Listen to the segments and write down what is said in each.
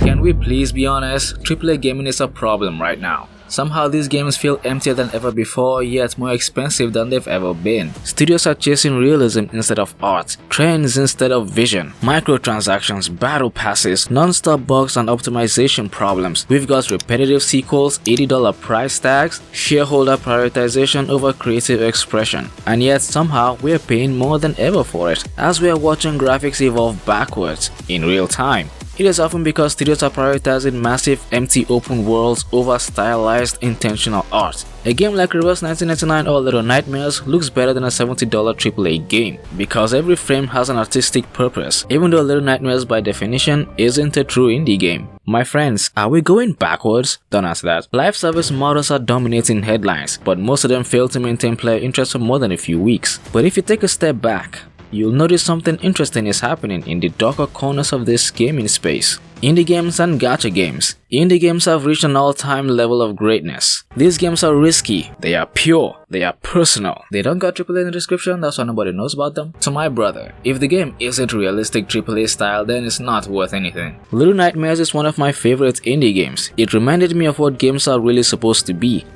Can we please be honest? AAA gaming is a problem right now. Somehow these games feel emptier than ever before, yet more expensive than they've ever been. Studios are chasing realism instead of art, trends instead of vision, microtransactions, battle passes, non-stop bugs and optimization problems. We've got repetitive sequels, $80 price tags, shareholder prioritization over creative expression, and yet somehow we're paying more than ever for it, as we are watching graphics evolve backwards in real time. It is often because studios are prioritizing massive empty open worlds over stylized intentional art. A game like Reverse 1999 or Little Nightmares looks better than a $70 AAA game because every frame has an artistic purpose, even though Little Nightmares by definition isn't a true indie game. My friends, are we going backwards? Don't answer that. Live service models are dominating headlines, but most of them fail to maintain player interest for more than a few weeks. But if you take a step back, you'll notice something interesting is happening in the darker corners of this gaming space. Indie games and gacha games. Indie games have reached an all-time level of greatness. These games are risky, they are pure, they are personal. They don't got AAA in the description, that's why nobody knows about them. To my brother, if the game isn't realistic AAA style, then it's not worth anything. Little Nightmares is one of my favorite indie games. It reminded me of what games are really supposed to be: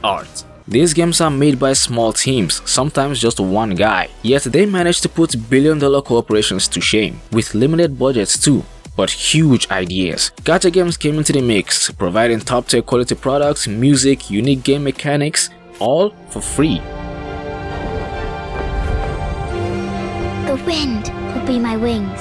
art. These games are made by small teams, sometimes just one guy, yet they manage to put billion-dollar corporations to shame, with limited budgets too, but huge ideas. Gacha games came into the mix, providing top-tier quality products, music, unique game mechanics, all for free. The wind will be my wings.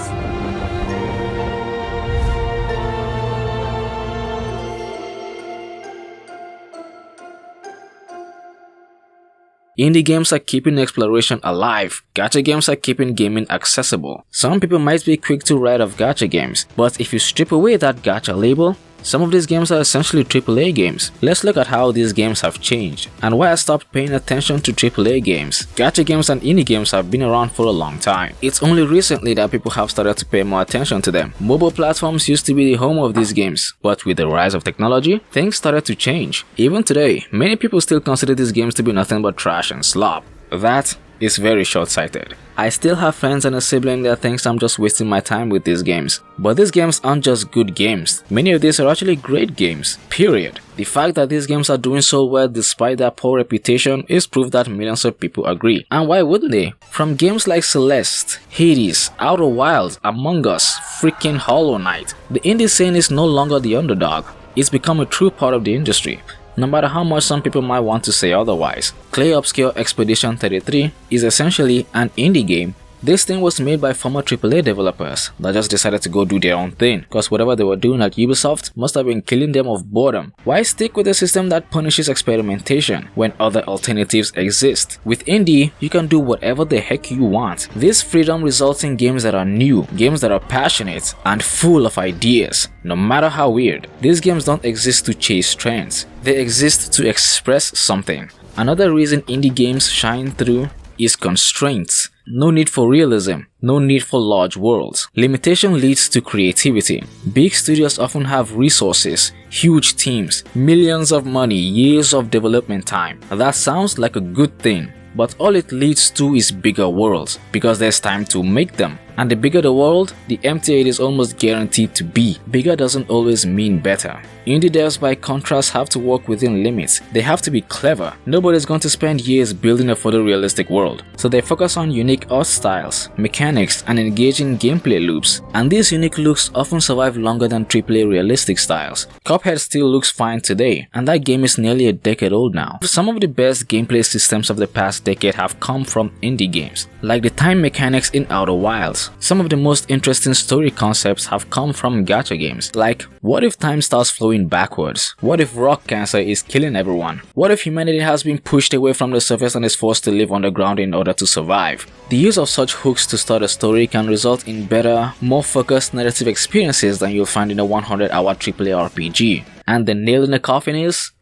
Indie games are keeping exploration alive. Gacha games are keeping gaming accessible. Some people might be quick to write off gacha games, but if you strip away that gacha label, some of these games are essentially AAA games. Let's look at how these games have changed and why I stopped paying attention to AAA games. Gacha games and indie games have been around for a long time. It's only recently that people have started to pay more attention to them. Mobile platforms used to be the home of these games, but with the rise of technology, things started to change. Even today, many people still consider these games to be nothing but trash and slop. That is very short-sighted. I still have friends and a sibling that thinks I'm just wasting my time with these games. But these games aren't just good games. Many of these are actually great games, period. The fact that these games are doing so well despite their poor reputation is proof that millions of people agree. And why wouldn't they? From games like Celeste, Hades, Outer Wilds, Among Us, freaking Hollow Knight, the indie scene is no longer the underdog. It's become a true part of the industry, no matter how much some people might want to say otherwise. Clay Obscure Expedition 33 is essentially an indie game. This thing was made by former AAA developers that just decided to go do their own thing, cause whatever they were doing at Ubisoft must have been killing them of boredom. Why stick with a system that punishes experimentation when other alternatives exist? With indie, you can do whatever the heck you want. This freedom results in games that are new, games that are passionate and full of ideas, no matter how weird. These games don't exist to chase trends, they exist to express something. Another reason indie games shine through is constraints. No need for realism, no need for large worlds. Limitation leads to creativity. Big studios often have resources, huge teams, millions of money, years of development time. That sounds like a good thing, but all it leads to is bigger worlds, because there's time to make them. And the bigger the world, the emptier it is almost guaranteed to be. Bigger doesn't always mean better. Indie devs by contrast have to work within limits. They have to be clever. Nobody's going to spend years building a photorealistic world. So they focus on unique art styles, mechanics, and engaging gameplay loops. And these unique looks often survive longer than AAA realistic styles. Cuphead still looks fine today, and that game is nearly a decade old now. Some of the best gameplay systems of the past decade have come from indie games, like the time mechanics in Outer Wilds. Some of the most interesting story concepts have come from gacha games, like what if time starts flowing backwards? What if rock cancer is killing everyone? What if humanity has been pushed away from the surface and is forced to live underground in order to survive? The use of such hooks to start a story can result in better, more focused narrative experiences than you'll find in a 100-hour AAA RPG. And the nail in the coffin is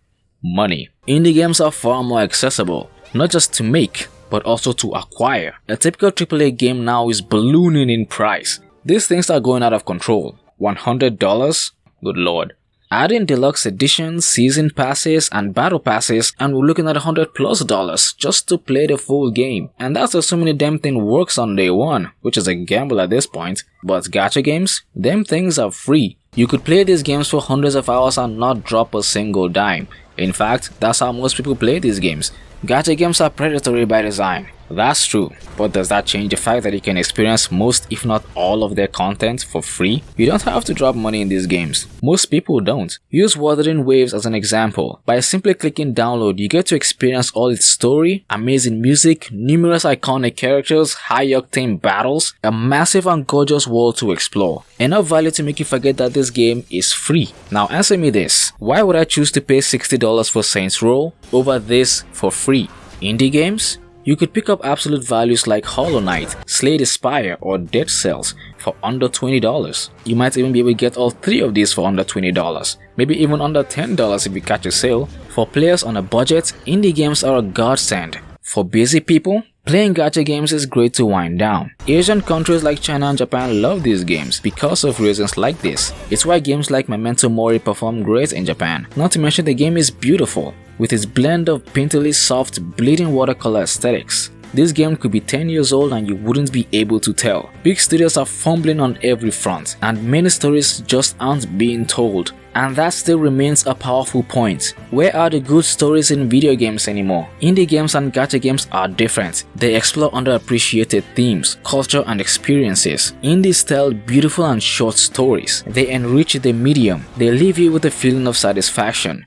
money. Indie games are far more accessible, not just to make, but also to acquire. A typical AAA game now is ballooning in price. These things are going out of control. $100? Good lord. Add in deluxe editions, season passes, and battle passes, and we're looking at $100+ just to play the full game. And that's assuming the damn thing works on day one, which is a gamble at this point. But gacha games? Them things are free. You could play these games for hundreds of hours and not drop a single dime. In fact, that's how most people play these games. Gacha games are predatory by design. That's true, but does that change the fact that you can experience most if not all of their content for free? You don't have to drop money in these games. Most people don't. Use Wuthering Waves as an example. By simply clicking download, you get to experience all its story, amazing music, numerous iconic characters, high-octane battles, a massive and gorgeous world to explore. Enough value to make you forget that this game is free. Now answer me this, why would I choose to pay $60 for Saints Row over this for free? Indie games? You could pick up absolute values like Hollow Knight, Slay the Spire, or Dead Cells for under $20. You might even be able to get all three of these for under $20, maybe even under $10 if you catch a sale. For players on a budget, indie games are a godsend. For busy people, playing gacha games is great to wind down. Asian countries like China and Japan love these games because of reasons like this. It's why games like Memento Mori perform great in Japan. Not to mention the game is beautiful, with its blend of painterly soft, bleeding watercolor aesthetics. This game could be 10 years old and you wouldn't be able to tell. Big studios are fumbling on every front, and many stories just aren't being told. And that still remains a powerful point. Where are the good stories in video games anymore? Indie games and gacha games are different. They explore underappreciated themes, culture and experiences. Indies tell beautiful and short stories. They enrich the medium. They leave you with a feeling of satisfaction.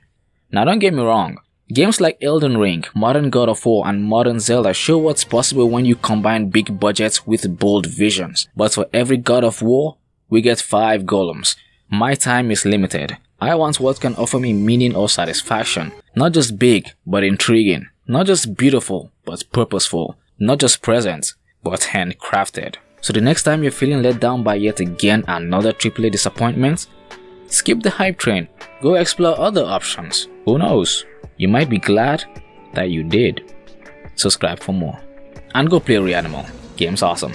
Now don't get me wrong. Games like Elden Ring, modern God of War and modern Zelda show what's possible when you combine big budgets with bold visions. But for every God of War, we get 5 golems. My time is limited. I want what can offer me meaning or satisfaction. Not just big, but intriguing. Not just beautiful, but purposeful. Not just present, but handcrafted. So the next time you're feeling let down by yet again another AAA disappointment, skip the hype train. Go explore other options. Who knows? You might be glad that you did. Subscribe for more. And go play Reanimal. Game's awesome.